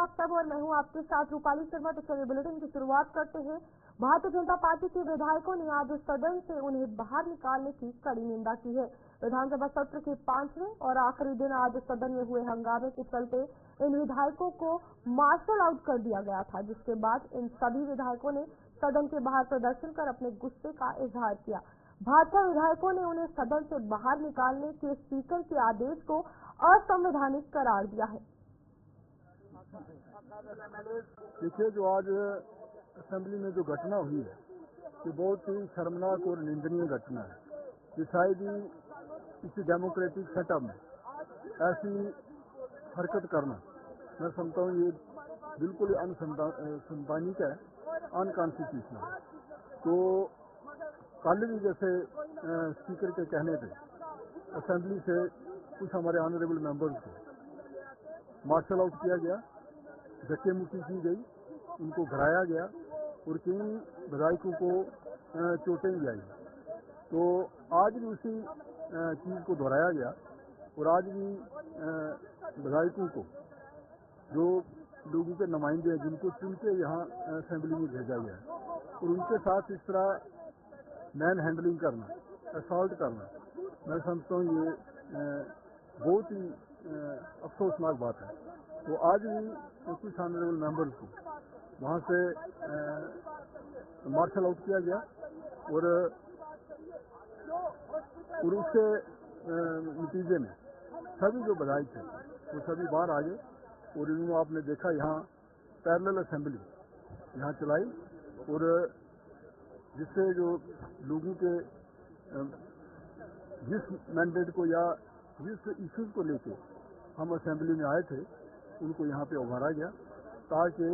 आप सब और मैं हूं आपके साथ रूपाली शर्मा। तो चलिए बुलेटिन की शुरुआत करते हैं। भारतीय जनता पार्टी के विधायकों ने आज सदन से उन्हें बाहर निकालने की कड़ी निंदा की है। विधानसभा सत्र के 5वें और आखिरी दिन आज सदन में हुए हंगामे के चलते इन विधायकों को मार्शल आउट कर दिया गया था, जिसके बाद इन सभी विधायकों ने सदन के बाहर प्रदर्शन कर अपने गुस्से का इजहार किया। भाजपा विधायकों ने उन्हें सदन से बाहर निकालने के स्पीकर के आदेश को असंवैधानिक करार दिया है। देखिए, जो आज असेंबली में जो घटना हुई है, ये बहुत ही शर्मनाक और निंदनीय घटना है। ये शायद ही किसी डेमोक्रेटिक सेटअप में ऐसी हरकत करना, मैं समझता हूँ ये बिल्कुल अनसंवैधानिक है, अनकॉन्स्टिट्यूशनल है। तो कल भी जैसे स्पीकर के कहने पे असेंबली से कुछ हमारे ऑनरेबल मेंबर्स को मार्शल आउट किया गया, धक्के मुक्की की गई, उनको घराया गया और कई विधायकों को चोटें भी आई। तो आज भी उसी चीज़ को दोहराया गया और आज भी विधायकों को, जो लोगों के नुमाइंदे हैं, जिनको चुन के यहाँ असेंबली में भेजा गया है, और उनके साथ इस तरह मैन हैंडलिंग करना, असॉल्ट करना, मैं समझता हूँ ये बहुत ही अफसोसनाक बात है। तो आज भी कुछ ऑनरेबल मेंबर्स को वहाँ से मार्शल आउट किया गया और उसके नतीजे में सभी जो विधायक थे वो सभी बाहर आ गए और इन्होंने, आपने देखा, यहाँ पैरेलल असेंबली यहाँ चलाई और जिससे जो लोगों के जिस मैंडेट को या जिस इश्यूज को लेके हम असेंबली में आए थे उनको यहाँ पे उभारा गया, ताकि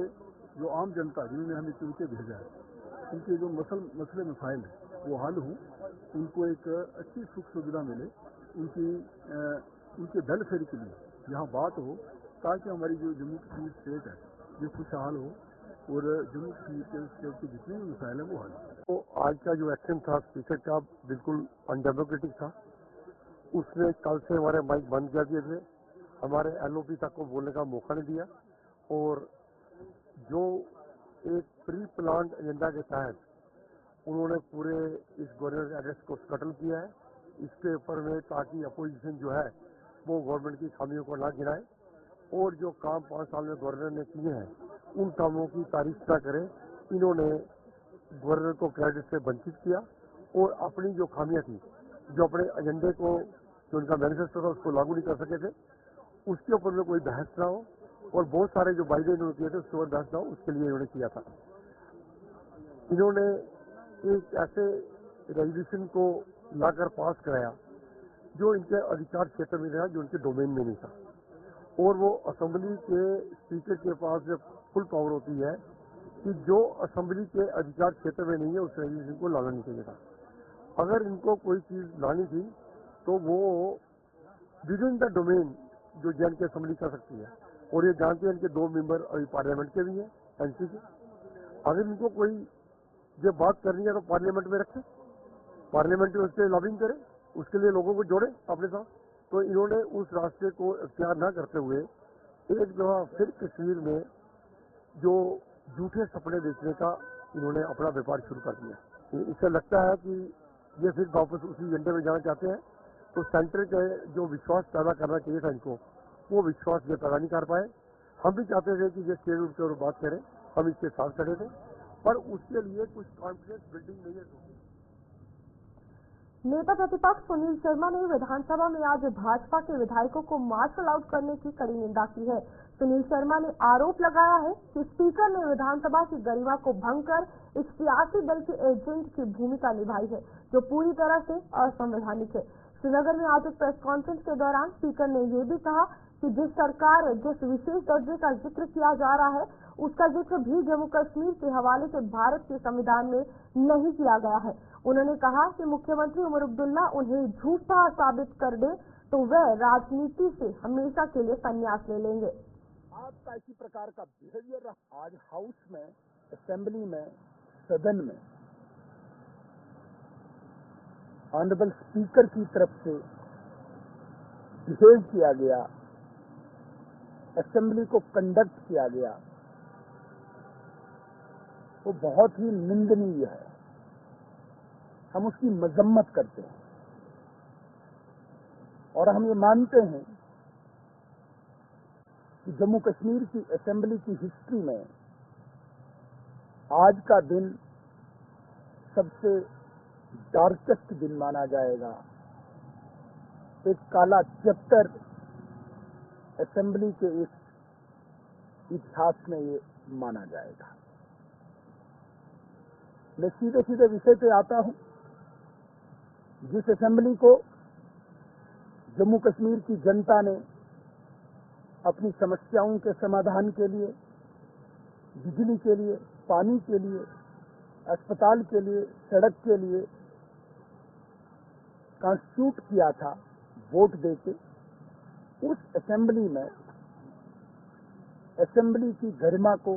जो आम जनता जिन्होंने हमें चुन के भेजा है, उनके जो मसले मसाइल हैं वो हल हों, उनको एक अच्छी सुख सुविधा मिले, उनके वेलफेयर के लिए यहाँ बात हो, ताकि हमारी जो जम्मू कश्मीर स्टेट है ये खुशहाल हो और जम्मू कश्मीर स्टेट के जितने भी मसाइल हैं वो हल हो। तो आज का जो एक्शन था स्पीकर का बिल्कुल अनडेमोक्रेटिक था। उसने कल से हमारे माइक बंद कर दिए थे, हमारे एलओपी तक को बोलने का मौका नहीं दिया और जो एक प्री प्लान्ड एजेंडा के तहत उन्होंने पूरे इस गवर्नर एड्रेस को स्कटल किया है इसके ऊपर में, ताकि अपोजिशन जो है वो गवर्नमेंट की खामियों को ना गिनाए और जो काम 5 साल में गवर्नर ने किए हैं उन कामों की तारीफ ना करें। इन्होंने गवर्नर को क्रेडिट से वंचित किया और अपनी जो खामियां थी, जो अपने एजेंडे को, जो उनका मैनिफेस्टो था उसको लागू नहीं कर सके थे, उसके ऊपर में कोई बहस ना हो और बहुत सारे जो वायदे इन्होंने किए थे उसके ऊपर बहस ना हो, उसके लिए इन्होंने किया था। इन्होंने एक ऐसे रेजोल्यूशन को लाकर पास कराया जो इनके अधिकार क्षेत्र में रहा, जो उनके डोमेन में नहीं था, और वो असेंबली के स्पीकर के पास जब फुल पावर होती है कि जो असेंबली के अधिकार क्षेत्र में नहीं है उस रेजोल्यूशन को लाना नहीं चाहिए था। अगर इनको कोई चीज लानी थी तो वो विद इन द डोमेन जो जैन की असेंबली कर सकती है, और ये जानते हैं इनके 2 मेंबर अभी पार्लियामेंट के भी हैं, एनसी के। अगर इनको कोई जब बात करनी है तो पार्लियामेंट में रखें, पार्लियामेंट में उसके लॉबिंग करें, उसके लिए लोगों को जोड़े अपने साथ। तो इन्होंने उस रास्ते को इख्तियार न करते हुए एक दफा फिर कश्मीर में जो झूठे सपने बेचने का इन्होंने अपना व्यापार शुरू कर दिया। इससे लगता है कि ये फिर वापस उसी एजेंडे में जाना चाहते हैं। तो सेंटर के जो विश्वास पैदा करना चाहिए था इनको, वो विश्वास ये पैदा नहीं कर पाए। हम भी चाहते थे कि ये स्टेट के ऊपर बात करें, हम इसके साथ खड़े थे, पर उसके लिए कुछ कॉन्फिडेंस बिल्डिंग नहीं है। नेता प्रतिपक्ष सुनील शर्मा ने विधानसभा में आज भाजपा के विधायकों को मार्शल आउट करने की कड़ी निंदा की है। सुनील शर्मा ने आरोप लगाया है कि स्पीकर ने विधानसभा की गरिमा को भंग कर एक सियासी दल के एजेंट की भूमिका निभाई है, जो पूरी तरह से असंवैधानिक है। श्रीनगर में आज एक प्रेस कॉन्फ्रेंस के दौरान स्पीकर ने ये भी कहा कि जिस विशेष दर्जे का जिक्र किया जा रहा है उसका जिक्र भी जम्मू कश्मीर के हवाले से भारत के संविधान में नहीं किया गया है। उन्होंने कहा कि मुख्यमंत्री उमर अब्दुल्ला उन्हें झूठा साबित कर दे तो वह राजनीति से हमेशा के लिए संन्यास ले लेंगे। आपका इसी प्रकार का बिहेवियर आज हाउस में, असेंबली में, सदन में ऑनरेबल स्पीकर की तरफ से बिहेव किया गया, असेंबली को कंडक्ट किया गया वो बहुत ही निंदनीय है। हम उसकी मजम्मत करते हैं और हम ये मानते हैं कि जम्मू कश्मीर की असेंबली की हिस्ट्री में आज का दिन सबसे डार्केस्ट दिन माना जाएगा। एक काला चैप्टर असेंबली के इस इतिहास में ये माना जाएगा। मैं सीधे सीधे विषय पे आता हूं। जिस असेंबली को जम्मू कश्मीर की जनता ने अपनी समस्याओं के समाधान के लिए, बिजली के लिए, पानी के लिए, अस्पताल के लिए, सड़क के लिए कॉन्स्टिट्यूट किया था वोट देके, उस असेंबली में असेंबली की गरिमा को,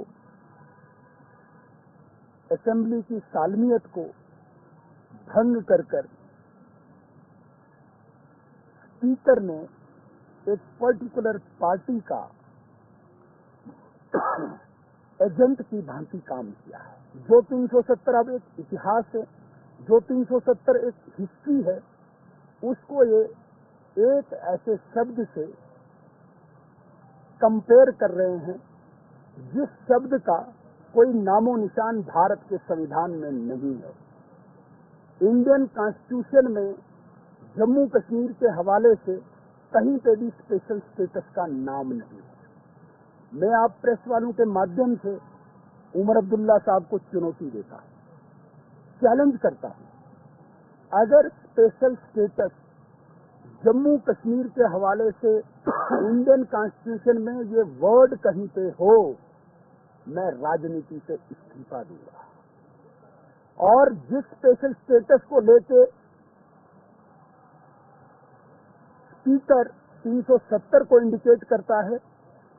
असेंबली की सालमियत को भंग कर स्पीकर ने एक पर्टिकुलर पार्टी का एजेंट की भांति काम किया है। जो 370 अब एक इतिहास है, जो 370 एक हिस्ट्री है, उसको ये एक ऐसे शब्द से कंपेयर कर रहे हैं जिस शब्द का कोई नामो निशान भारत के संविधान में नहीं है। इंडियन कॉन्स्टिट्यूशन में जम्मू कश्मीर के हवाले से कहीं पे भी स्पेशल स्टेटस का नाम नहीं है। मैं आप प्रेस वालों के माध्यम से उमर अब्दुल्ला साहब को चुनौती देता हूं, चैलेंज करता हूं, अगर स्पेशल स्टेटस जम्मू कश्मीर के हवाले से इंडियन कॉन्स्टिट्यूशन में ये वर्ड कहीं पे हो, मैं राजनीति से इस्तीफा दूंगा। और जिस स्पेशल स्टेटस को लेके स्पीकर 370 को इंडिकेट करता है,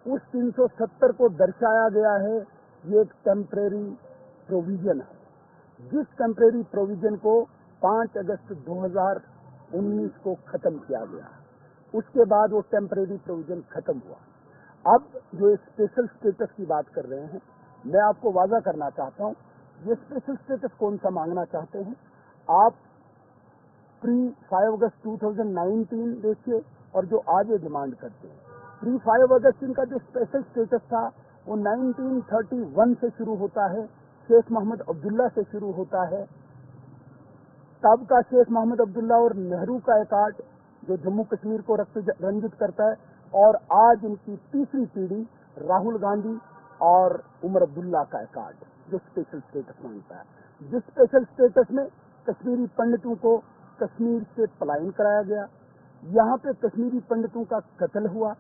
उस 370 को दर्शाया गया है ये एक टेम्परेरी प्रोविजन है, जिस टेम्परेरी प्रोविजन को 5 अगस्त 2019 को खत्म किया गया। उसके बाद वो टेम्परेरी प्रोविजन खत्म हुआ। अब जो स्पेशल स्टेटस की बात कर रहे हैं, मैं आपको वादा करना चाहता हूं, ये स्पेशल स्टेटस कौन सा मांगना चाहते हैं आप प्री 5 अगस्त 2019 देखिए और जो आज ये डिमांड करते हैं। प्री 5 अगस्त इनका जो स्पेशल स्टेटस था वो 1931 से शुरू होता है, शेख मोहम्मद अब्दुल्ला से शुरू होता है। तब का शेख मोहम्मद अब्दुल्ला और नेहरू का अकार्ड जो जम्मू कश्मीर को रक्त रंजित करता है, और आज इनकी तीसरी पीढ़ी राहुल गांधी और उमर अब्दुल्ला का अकार्ड जो स्पेशल स्टेटस मांगता है। जिस स्पेशल स्टेटस में कश्मीरी पंडितों को कश्मीर से पलायन कराया गया, यहाँ पे कश्मीरी पंडितों का कत्ल हुआ,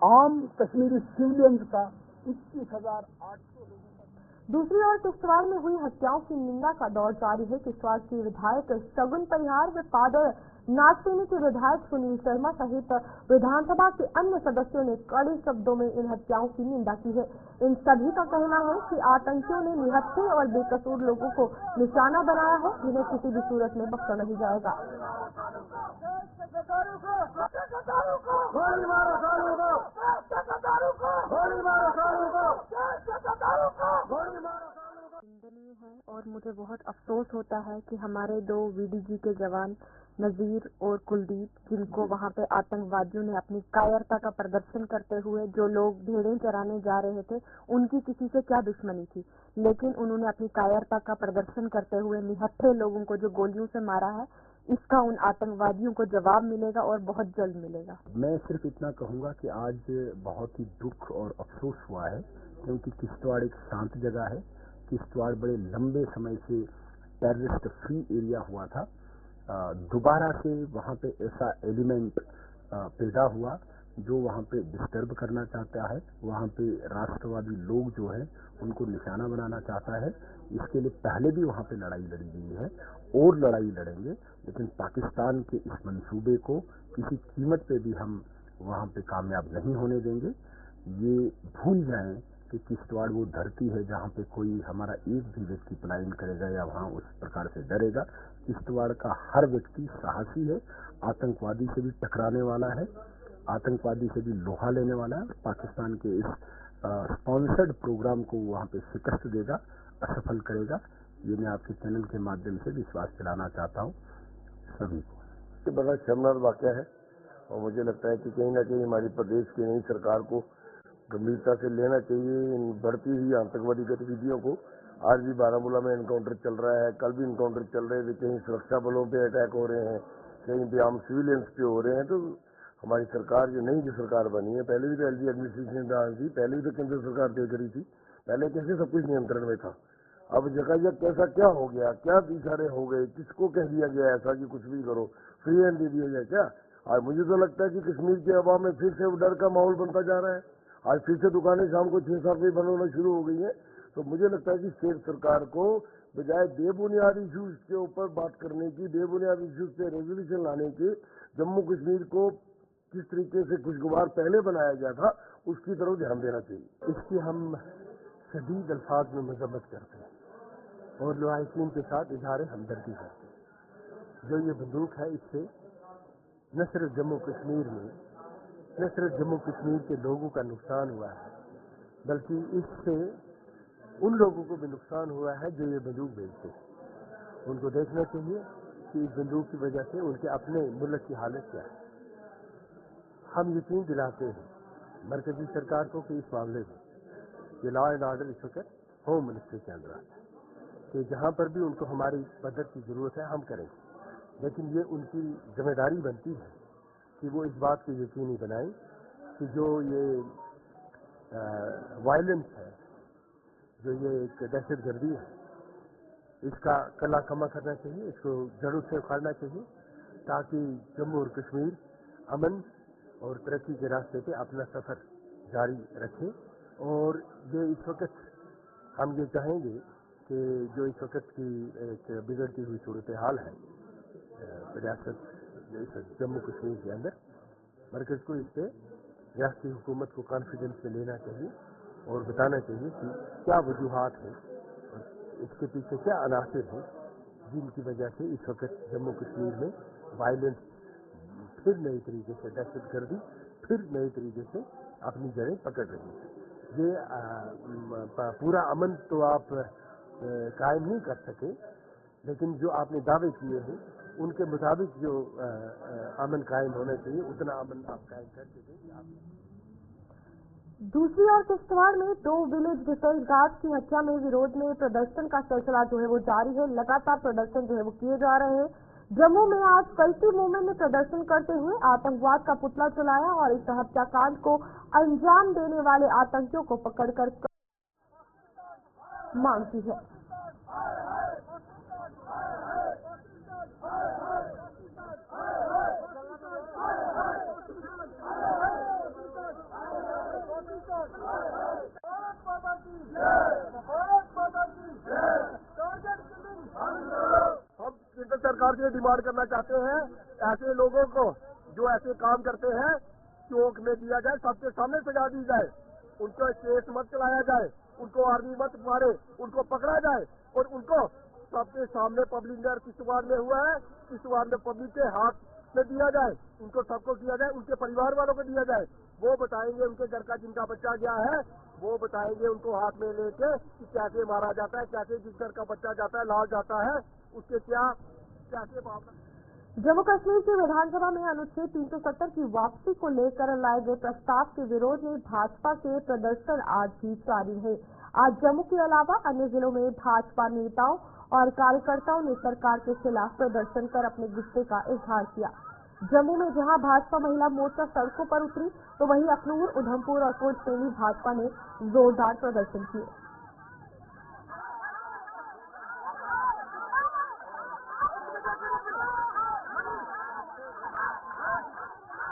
आम कश्मीरी सिविलियंस का 21,800 लोगों का। दूसरी ओर किश्तवाड़ में हुई हत्याओं की निंदा का दौर जारी है। किश्तवाड़ की विधायक शगुन परिहार व फादर नागसेनी के विधायक सुनील शर्मा सहित विधानसभा के अन्य सदस्यों ने कड़े शब्दों में इन हत्याओं की निंदा की है। इन सभी का कहना है कि आतंकियों ने निहत्थे और बेकसूर लोगों को निशाना बनाया है, जिन्हें किसी भी सूरत में बख्शा नहीं जाएगा। निंदनीय है और मुझे बहुत अफसोस होता है कि हमारे 2 वीडीजी के जवान नजीर और कुलदीप, जिनको वहां पे आतंकवादियों ने अपनी कायरता का प्रदर्शन करते हुए, जो लोग भेड़ें चराने जा रहे थे, उनकी किसी से क्या दुश्मनी थी, लेकिन उन्होंने अपनी कायरता का प्रदर्शन करते हुए निहत्थे लोगों को जो गोलियों से मारा है, इसका उन आतंकवादियों को जवाब मिलेगा और बहुत जल्द मिलेगा। मैं सिर्फ इतना कहूंगा कि आज बहुत ही दुख और अफसोस हुआ है, क्योंकि किश्तवाड़ एक शांत जगह है। किश्तवाड़ बड़े लंबे समय से टेररिस्ट फ्री एरिया हुआ था। दोबारा से वहां पे ऐसा एलिमेंट पैदा हुआ जो वहां पे डिस्टर्ब करना चाहता है, वहां पे राष्ट्रवादी लोग जो है उनको निशाना बनाना चाहता है। इसके लिए पहले भी वहां पे लड़ाई लड़ी गई है और लड़ाई लड़ेंगे, लेकिन पाकिस्तान के इस मंसूबे को किसी कीमत पे भी हम वहां पे कामयाब नहीं होने देंगे। ये भूल जाएं कि किश्तवाड़ वो धरती है जहां पे कोई हमारा एक भी व्यक्ति पलायन करेगा या वहां उस प्रकार से डरेगा। किश्तवाड़ का हर व्यक्ति साहसी है, आतंकवादी से भी टकराने वाला है। आतंकवादी से भी लोहा लेने वाला है और पाकिस्तान के इस स्पॉन्सर्ड प्रोग्राम को वहां पे शिकस्त देगा, असफल करेगा। ये मैं आपके चैनल के माध्यम से विश्वास दिलाना चाहता हूँ सभी को। ये बड़ा शर्मनाक वाकया है और मुझे लगता है कि कहीं ना कहीं हमारी प्रदेश की नई सरकार को गंभीरता से लेना चाहिए इन बढ़ती हुई आतंकवादी गतिविधियों को। आज भी बारामूला में इनकाउंटर चल रहा है, कल भी इनकाउंटर चल रहे थे, कहीं सुरक्षा बलों पे अटैक हो रहे हैं, कहीं पे आम सिविलियंस पे हो रहे हैं। तो हमारी सरकार जो नई जो सरकार बनी है, पहले भी तो एलजी एडमिनिस्ट्रेशन थी, पहले भी तो केंद्र सरकार तय करी थी, पहले कैसे सब कुछ नियंत्रण में था। अब जगह जगह कैसा क्या हो गया, क्या इशारे हो गए, किसको कह दिया गया ऐसा कि कुछ भी करो, फ्री हैंड दे दिया जाए क्या? आज मुझे तो लगता है कि कश्मीर के अवाम में फिर से डर का माहौल बनता जा रहा है। आज फिर से दुकानें शाम को 6-7 बजे बंद होना शुरू हो गई है। तो मुझे लगता है कि स्टेट सरकार को बजाय बेबुनियाद इश्यूज के ऊपर बात करने की, बेबुनियाद इश्यूज पे रेजोल्यूशन लाने की, जम्मू कश्मीर को किस तरीके से खुशगवार पहले बनाया गया था उसकी तरफ ध्यान देना चाहिए। इसकी हम शदीद अल्फाज में मजम्मत करते हैं और लवाहिकीन के साथ इजहार हमदर्दी करते हैं। जो ये बंदूक है, इससे न सिर्फ जम्मू कश्मीर में, न सिर्फ जम्मू कश्मीर के लोगों का नुकसान हुआ है, बल्कि इससे उन लोगों को भी नुकसान हुआ है जो ये बंदूक बेचते हैं। उनको देखना चाहिए कि इस बंदूक की वजह से उनके अपने मुल्क की हालत क्या है। हम यकीन दिलाते हैं मरकजी सरकार को कि इस मामले में ये लॉ एंड ऑर्डर इस वक्त होम मिनिस्ट्री के अंदर आता है कि जहाँ पर भी उनको हमारी मदद की जरूरत है हम करेंगे, लेकिन ये उनकी जिम्मेदारी बनती है कि वो इस बात को यकीनी बनाएं कि जो ये वायलेंस है, जो ये एक दहशतगर्दी है, इसका कला कमा करना चाहिए, इसको जड़ों से उखाड़ना चाहिए ताकि जम्मू और कश्मीर अमन और तरक्की के रास्ते पे अपना सफर जारी रखे। और ये इस वक्त हम ये चाहेंगे कि जो इस वक्त की एक बिगड़ती हुई सूरत हाल है रियासत इस जम्मू कश्मीर के अंदर, मरकज को इस पर रियासती हुकूमत को कॉन्फिडेंस में लेना चाहिए और बताना चाहिए कि क्या वजूहात हैं और इसके पीछे क्या अनासर हैं जिनकी वजह से इस वक्त जम्मू कश्मीर में वायलेंस फिर नई तरीके से, दहशतगर्दी फिर नई तरीके से अपनी जड़ें पकड़ रही है। ये पूरा अमन तो आप कायम नहीं कर सके, लेकिन जो आपने दावे किए हैं उनके मुताबिक जो अमन कायम होना चाहिए उतना अमन आप कायम करके देंगे। दूसरी ओर किश्तवाड़ में 2 विलेज डिफेंस गार्ड की हत्या में विरोध में प्रदर्शन का सिलसिला जो है वो जारी है। लगातार प्रदर्शन जो है वो किए जा रहे हैं। जम्मू में आज कल्टी मूवमेंट ने प्रदर्शन करते हुए आतंकवाद का पुतला चलाया और इस हत्याकांड को अंजाम देने वाले आतंकियों को पकड़कर मांग की है। हम केंद्र सरकार से डिमांड करना चाहते हैं ऐसे लोगों को जो ऐसे काम करते हैं चौक में दिया जाए, सबके सामने सजा दी जाए, उनको केस मत चलाया जाए, उनको आर्मी मत मारे, उनको पकड़ा जाए और उनको सबके सामने पब्लिक में किश्तवाड़ में हुआ है, किश्तवाड़ में पब्लिक के हाथ में दिया जाए, उनको सबको दिया जाए, उनके परिवार वालों को दिया जाए। वो बताएंगे उनके घर का जिनका बच्चा गया है, वो बताएंगे उनको हाथ में लेके कि कैसे मारा जाता है, कैसे जिस घर का बच्चा जाता है लाल जाता है, उसके क्या कैसे मामला। जम्मू कश्मीर की विधानसभा में अनुच्छेद 370 की वापसी को लेकर लाए गए प्रस्ताव के विरोध में भाजपा के प्रदर्शन आज भी जारी है। आज जम्मू के अलावा अन्य जिलों में भाजपा नेताओं और कार्यकर्ताओं ने सरकार के खिलाफ प्रदर्शन कर अपने गुस्से का इजहार किया। जम्मू में जहां भाजपा महिला मोर्चा सड़कों पर उतरी, तो वहीं अखनूर, उधमपुर और कोट में भाजपा ने जोरदार प्रदर्शन किए।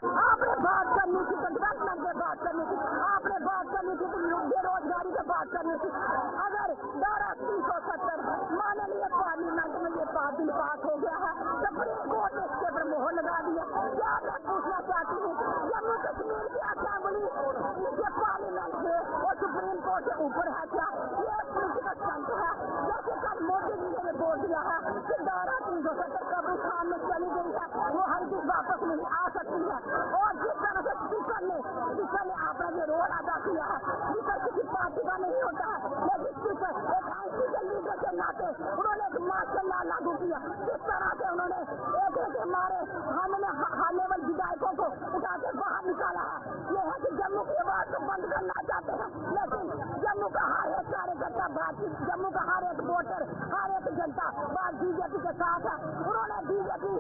आपने बात करनी थी तो डेवलपमेंट की बात करनी थी, आपने बात करनी थी तो बेरोजगारी की बात करनी थी। अगर 370 माननीय पार्लियामेंट में ये बिल पास हो गया है, सुप्रीम कोर्ट ने इसके पर मोहर लगा दिया। क्या मैं पूछना चाहती हूँ, जम्मू कश्मीर की असेंबली ये पार्लियामेंट से और सुप्रीम कोर्ट से ऊपर है क्या? ये पॉलिटिकल स्टंट है। जैसे कल मोदी जी ने बोल दिया है कि 370 कब्रिस्तान में चली गई है, वो हल्दी वापस नहीं आ सकती है। और जिस तरह से रोल अदा किया है, जिसका किसी पार्टी का नहीं होता है, लेकिन स्पीकर एक आईसी के लीडर के नाते उन्होंने एक मार्शल लॉ लागू किया। किस तरह से उन्होंने एक एक मारे हाई लेवल विधायकों को उठा के बाहर निकाला है। ये है कि जम्मू की आवाज को बंद करना चाहते हैं, लेकिन जम्मू का हर एक कार्यकर्ता भारतीय, जम्मू का हर एक वोटर, हर एक जनता बात बीजेपी के साथ है। उन्होंने बीजेपी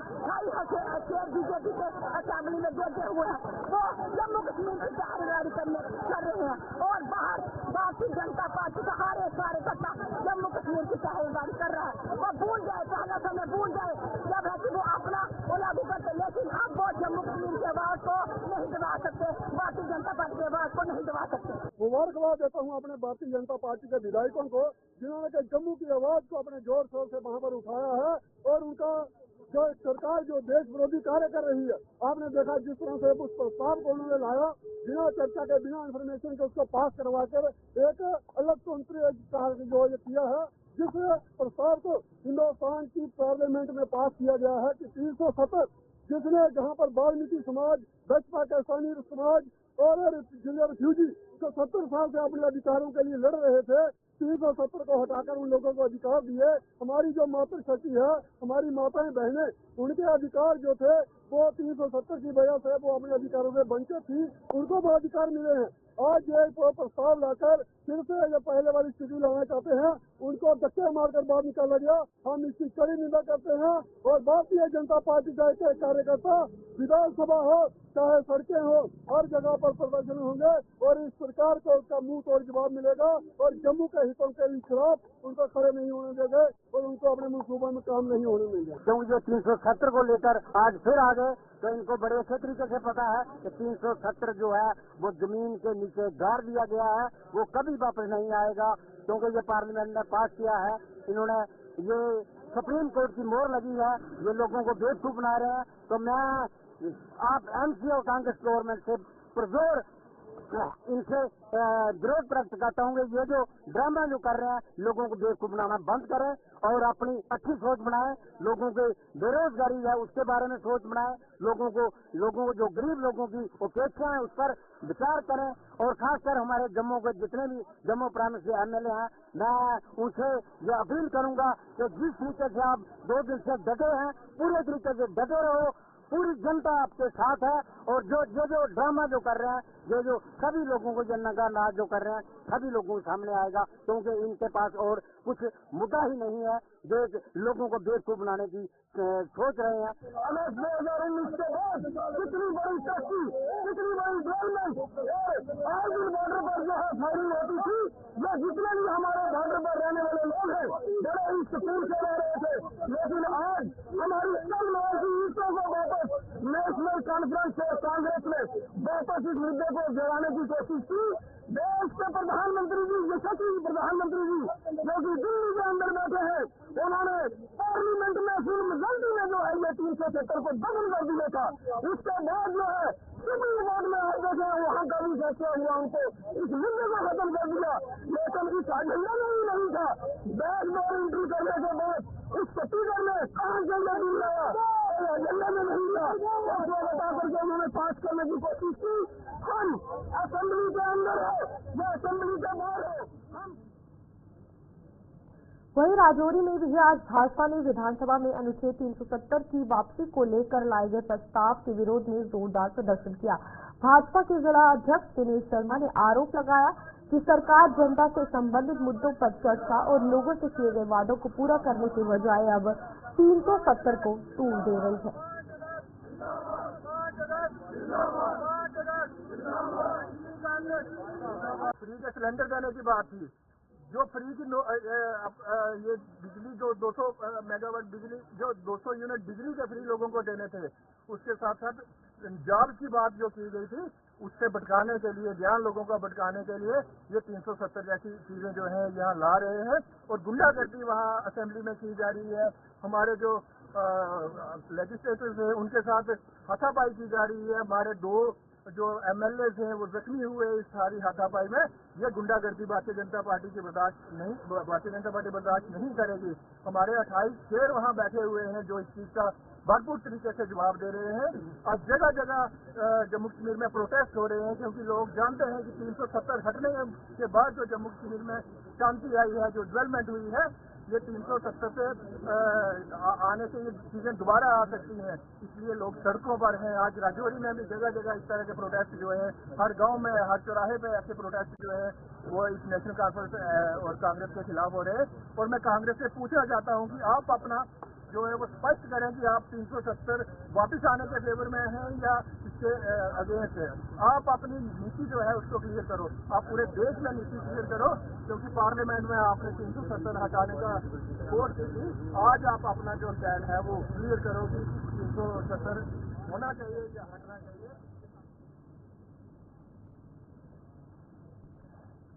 बीजेपी के असेंबली में देते हुए वो जम्मू कश्मीर की दावेदारी कर रहे हैं और बाहर भारतीय जनता पार्टी का हर एक कार्यकर्ता जम्मू कश्मीर की दावेदारी कर रहा है। वो भूल जाए, पहला समय भूल जाए जब है कि वो अपना वो लागू करते, लेकिन अब वो जम्मू कश्मीर की आवाज को नहीं दबा सकते, भारतीय जनता पार्टी की आवाज को नहीं दबा सकते। मुबारकबाद देता हूँ अपने भारतीय जनता पार्टी के विधायकों को, जिन्होंने के जम्मू की आवाज को अपने जोर शोर से वहाँ पर उठाया है और उनका जो सरकार जो देश विरोधी कार्य कर रही है, आपने देखा जिस तरह से उस प्रस्ताव को उन्होंने लाया बिना चर्चा के, बिना इन्फॉर्मेशन के उसको पास करवा कर एक अलग तंत्र जो ये किया है, जिस प्रस्ताव को हिंदुस्तान की पार्लियामेंट में पास किया गया है कि 370 जिसने जहाँ पर वाल्मीकि समाज, बसपा के स्थानीय समाज और रिफ्यूजी जो 70 साल से अपने अधिकारों के लिए लड़ रहे थे, 370 को हटाकर उन लोगों को अधिकार दिए। हमारी जो मातृशक्ति है, हमारी माताएं बहनें, उनके अधिकार जो थे वो 370 की वजह से वो अपने अधिकारों से वंचित थी, उनको वो अधिकार मिले हैं। आज ये प्रस्ताव लाकर फिर से जो पहले वाली स्थिति लाना चाहते हैं, उनको धक्के मारकर बाहर निकाला गया। हम इसकी कड़ी निंदा करते हैं और भारतीय जनता पार्टी का एक कार्यकर्ता विधानसभा हो चाहे सड़कें हो, हर जगह पर प्रदर्शन होंगे और इस सरकार को उसका मुंह तोड़ जवाब मिलेगा और जम्मू के हितों के खिलाफ उनको खड़े नहीं होने देंगे और उनको अपने मनसूबों में काम नहीं होने देंगे। क्योंकि जो 370 को लेकर आज फिर आ गए, तो इनको बड़े अच्छे तरीके से पता है कि 370 जो है वो जमीन के नीचे गाड़ दिया गया है, वो कभी वापस नहीं आएगा, क्योंकि ये पार्लियामेंट ने पास किया है। इन्होंने ये सुप्रीम कोर्ट की मोहर लगी है, ये लोगों को बेवकूफ बना रहे हैं। तो मैं आप एमसी और कांग्रेस गवर्नमेंट से पुरजोर इनसे विरोध प्रकट करता हूँ कि ये जो ड्रामा जो कर रहे हैं, लोगों को बेवकूफ बनाना बंद करें और अपनी अच्छी सोच बनाएं। लोगों की बेरोजगारी है उसके बारे में सोच बनाएं, लोगों को जो गरीब लोगों की अपेक्षा है उस पर विचार करें। और खासकर हमारे जम्मू के जितने भी जम्मू प्रांत से एमएलए हैं, मैं उनसे ये अपील करूंगा कि जिस तरीके से आप 2 दिन से डटे हैं, पूरे तरीके से डटे रहो। पूरी जनता आपके साथ है और जो ड्रामा जो कर रहे हैं, जो सभी लोगों को जो नंगा नाच जो कर रहे हैं, सभी लोगों के सामने आएगा, क्योंकि इनके पास और कुछ मुद्दा ही नहीं है जो लोगों को बेवकूफ बनाने की सोच रहे हैं। 2019 के बाद कितनी बड़ी तरक्की, कितनी बड़ी डेवलपमेंट, आज भी बॉर्डर पर जो है फायरिंग होती थी, ये जितने भी हमारे बॉर्डर पर रहने वाले लोग हैं बड़े ही सुकून से रह रहे थे। लेकिन आज हमारी सब लोगों की ईटों को वापस नेशनल कॉन्फ्रेंस और कांग्रेस में वापस इस मुद्दे को जगाने की कोशिश की। देश के प्रधानमंत्री जी, यशस्वी प्रधानमंत्री जी जो कि दिल्ली के अंदर बैठे हैं, उन्होंने पार्लियामेंट में फिल्म जल्दी में जो है ये 370 को दमन कर दिया था। उसके बाद जो है सुप्रीम कोर्ट में आए देखे वहाँ का भी फैसला हुआ, उनको इस मुद्दे को खत्म कर दिया। लेकिन इस एजेंडा में ही नहीं था। बैकडोर एंट्री करने के बाद इस छत्तीसगढ़ में कहाँ एजेंडा मिल रहा, एजेंडा में नहीं था। फैसला बता करके उन्होंने पास करने की कोशिश की। हम असेंबली के अंदर है या असेंबली के बाहर है, हम वहीं राजौरी में भी आज भाजपा ने विधानसभा में अनुच्छेद 370 की वापसी को लेकर लाए गए प्रस्ताव के विरोध में जोरदार प्रदर्शन किया। भाजपा के जिला अध्यक्ष दिनेश शर्मा ने आरोप लगाया कि सरकार जनता से संबंधित मुद्दों पर चर्चा और लोगों से किए गए वादों को पूरा करने के बजाय अब 370 को तूल दे रही है। फ्री के सिलेंडर देने की बात थी, जो फ्री की ये बिजली जो 200 मेगावाट बिजली, जो 200 यूनिट बिजली के फ्री लोगों को देने थे, उसके साथ साथ जॉब की बात जो की गई थी, उससे भटकाने के लिए, ध्यान लोगों का भटकाने के लिए ये 370 जैसी चीजें जो हैं यहाँ ला रहे हैं और गुंडागर्दी वहाँ असेंबली में की जा रही है। हमारे जो लेजिस्लेटर्स है उनके साथ हाथापाई की जा रही है। हमारे 2 जो MLA थे वो जख्मी हुए इस सारी हाथापाई में। ये गुंडागर्दी भारतीय जनता पार्टी भारतीय जनता पार्टी बर्दाश्त नहीं करेगी। हमारे 28 शेर वहाँ बैठे हुए हैं जो इस चीज का भरपूर तरीके से जवाब दे रहे हैं। अब जगह जगह जम्मू कश्मीर में प्रोटेस्ट हो रहे हैं, क्योंकि लोग जानते हैं कि 370 हटने के बाद जो जम्मू कश्मीर में शांति आई है, जो डेवलपमेंट हुई है, ये 370 से आने से ये चीजें दोबारा आ सकती हैं। इसलिए लोग सड़कों पर हैं। आज राजौरी में भी जगह जगह इस तरह के प्रोटेस्ट जो है, हर गांव में, हर चौराहे पे ऐसे प्रोटेस्ट जो है वो इस नेशनल कॉन्फ्रेंस और कांग्रेस के खिलाफ हो रहे हैं। और मैं कांग्रेस से पूछना चाहता हूँ कि आप अपना जो है वो स्पष्ट करें कि आप 370 वापस आने के फेवर में हैं या इसके अगेंस्ट है। आप अपनी नीति जो है उसको क्लियर करो। आप पूरे देश में नीति क्लियर करो, क्योंकि पार्लियामेंट में आपने 370 हटाने का वोट दी। आज आप अपना जो स्टैंड है वो क्लियर करो कि 370 होना चाहिए या हटना चाहिए।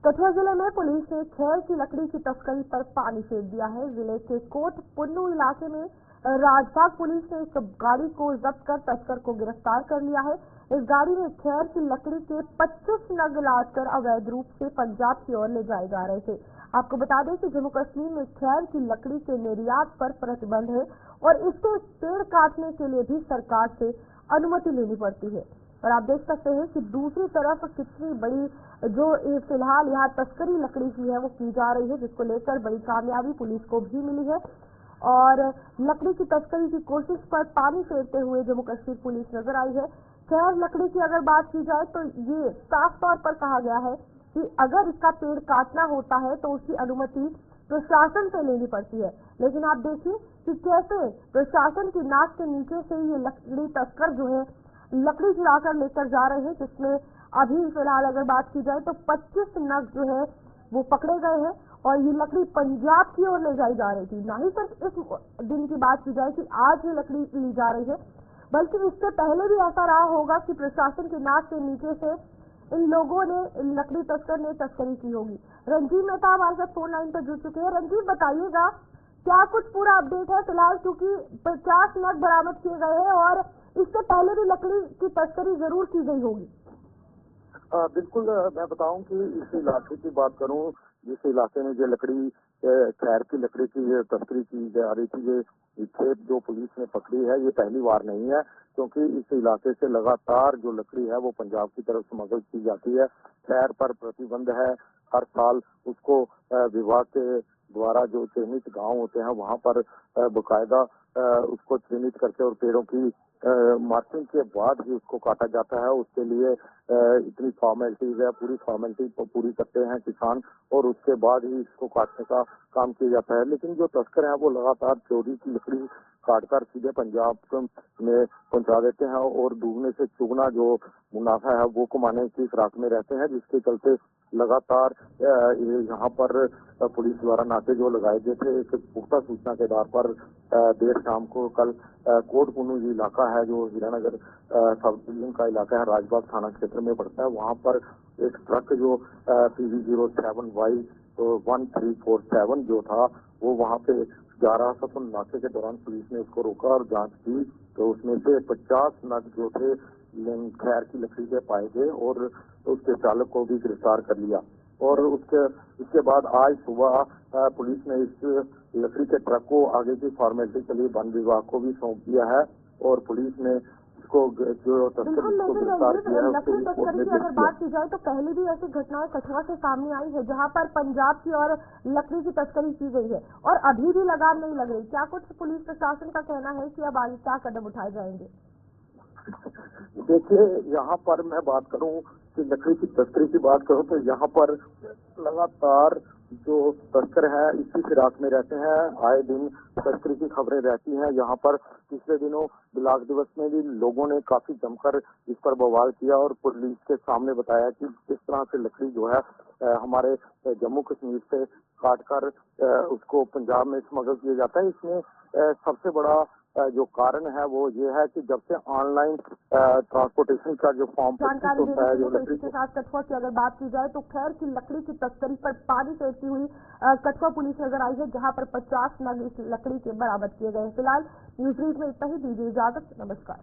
कठुआ जिले में पुलिस ने खेर की लकड़ी की तस्करी पर पानी फेर दिया है। जिले के कोट पुन्नू इलाके में राजबाग पुलिस ने एक गाड़ी को जब्त कर तस्कर को गिरफ्तार कर लिया है। इस गाड़ी में खेर की लकड़ी के 25 नग लाद कर अवैध रूप से पंजाब की ओर ले जाए जा रहे थे। आपको बता दें कि जम्मू कश्मीर में खेर की लकड़ी के निर्यात पर प्रतिबंध है और इससे पेड़ काटने के लिए भी सरकार से अनुमति लेनी पड़ती है। और आप देख सकते हैं कि दूसरी तरफ कितनी बड़ी जो फिलहाल यहाँ तस्करी लकड़ी की है वो की जा रही है, जिसको लेकर बड़ी कामयाबी पुलिस को भी मिली है। और लकड़ी की तस्करी की कोशिश पर पानी फेरते हुए जम्मू कश्मीर पुलिस नजर आई है। खैर, लकड़ी की अगर बात की जाए तो ये साफ तौर पर कहा गया है कि अगर इसका पेड़ काटना होता है तो उसकी अनुमति प्रशासन से लेनी पड़ती है। लेकिन आप देखिए कि कैसे प्रशासन की नाक के नीचे से ये लकड़ी तस्कर जो है लकड़ी चुराकर लेकर जा रहे हैं, जिसमें अभी फिलहाल अगर बात की जाए तो 25 नग जो है वो पकड़े गए हैं और ये लकड़ी पंजाब की ओर ले जाई जा रही थी। ना ही सिर्फ इस दिन की बात की जाए कि आज ये लकड़ी ली जा रही है, बल्कि इससे पहले भी ऐसा रहा होगा कि प्रशासन के नाक के नीचे से इन लोगों ने, इन लकड़ी तस्कर ने तस्करी की होगी। रंजीत मेहता हमारे साथ फोन लाइन पर जुड़ चुके हैं। रंजीत, बताइएगा क्या कुछ पूरा अपडेट है फिलहाल, क्योंकि 50 नग बरामद किए गए हैं और इससे पहले भी लकड़ी की तस्करी जरूर की गई होगी। बिल्कुल, मैं बताऊं कि इस इलाके की बात करूं, जिस इलाके में जो लकड़ी खैर की लकड़ी की तस्करी की जा रही थी, ये खेत जो पुलिस ने पकड़ी है, ये पहली बार नहीं है, क्योंकि इस इलाके से लगातार जो लकड़ी है वो पंजाब की तरफ स्मगल की जाती है। खैर पर प्रतिबंध है, हर साल उसको विभाग के द्वारा जो चिन्हित गांव होते हैं वहां पर बकायदा उसको चिन्हित करके और पेड़ों की मार्किंग के बाद ही उसको काटा जाता है। उसके लिए इतनी फॉर्मेलिटीज है, पूरी फॉर्मेलिटी को पूरी करते हैं किसान और उसके बाद ही इसको काटने का काम किया जाता है। लेकिन जो तस्कर हैं वो लगातार चोरी की लकड़ी काटकर सीधे पंजाब में पहुंचा देते हैं और डूबने से चुगना जो मुनाफा है वो कमाने की फिराक में रहते हैं, जिसके चलते लगातार यहाँ पर पुलिस द्वारा नाके जो लगाए गए थे। एक पुख्ता सूचना के आधार पर देर शाम को कल कोट पुन्नू इलाका है जो हीरानगर सब डिवीजन का इलाका है, राजबाग थाना क्षेत्र में पड़ता है, वहाँ पर एक ट्रक जो PV07Y 1347 जो था वो वहाँ पे जा रहा था, तो नाके के दौरान पुलिस ने उसको रोका और जांच की तो उसमें से 50 नग जो थे खैर की लकड़ी के पाए गए और उसके चालक को भी गिरफ्तार कर लिया। और उसके बाद आज सुबह पुलिस ने इस लकड़ी के ट्रक को आगे की फॉर्मेलिटी के लिए वन विभाग को भी सौंप दिया है और पुलिस ने इसको जो तस्कर इसको गिरफ्तार किया है उसको तस्करी की अगर बात की जाए तो पहले भी ऐसी घटनाएं कठुआ से सामने आई है जहां पर पंजाब की और लकड़ी की तस्करी की गई है और अभी भी लगाम नहीं लग रही। क्या कुछ पुलिस प्रशासन का कहना है कि अब आगे क्या कदम उठाए जाएंगे? देखिए, यहाँ पर मैं बात करूँ कि लकड़ी की तस्करी की बात करूँ तो यहाँ पर लगातार जो तस्कर है इसी फिराक में रहते हैं। आए दिन तस्करी की खबरें रहती हैं। यहाँ पर पिछले दिनों बिलाग दिवस में भी लोगों ने काफी जमकर इस पर बवाल किया और पुलिस के सामने बताया कि किस तरह से लकड़ी जो है हमारे जम्मू कश्मीर से काटकर उसको पंजाब में स्मगल किया जाता है। इसमें सबसे बड़ा जो कारण है वो ये है कि जब से ऑनलाइन ट्रांसपोर्टेशन का जो फॉर्म जानकारी होता है जो लकड़ी के साथ कठुआ की अगर बात की जाए तो खैर की लकड़ी की तस्करी पर पानी फेरती हुई कठुआ पुलिस नजर आई है, जहां पर 50 नग इस लकड़ी के बरामद किए गए। फिलहाल न्यूज रीड में इतना ही। दीजिए इजाजत, नमस्कार।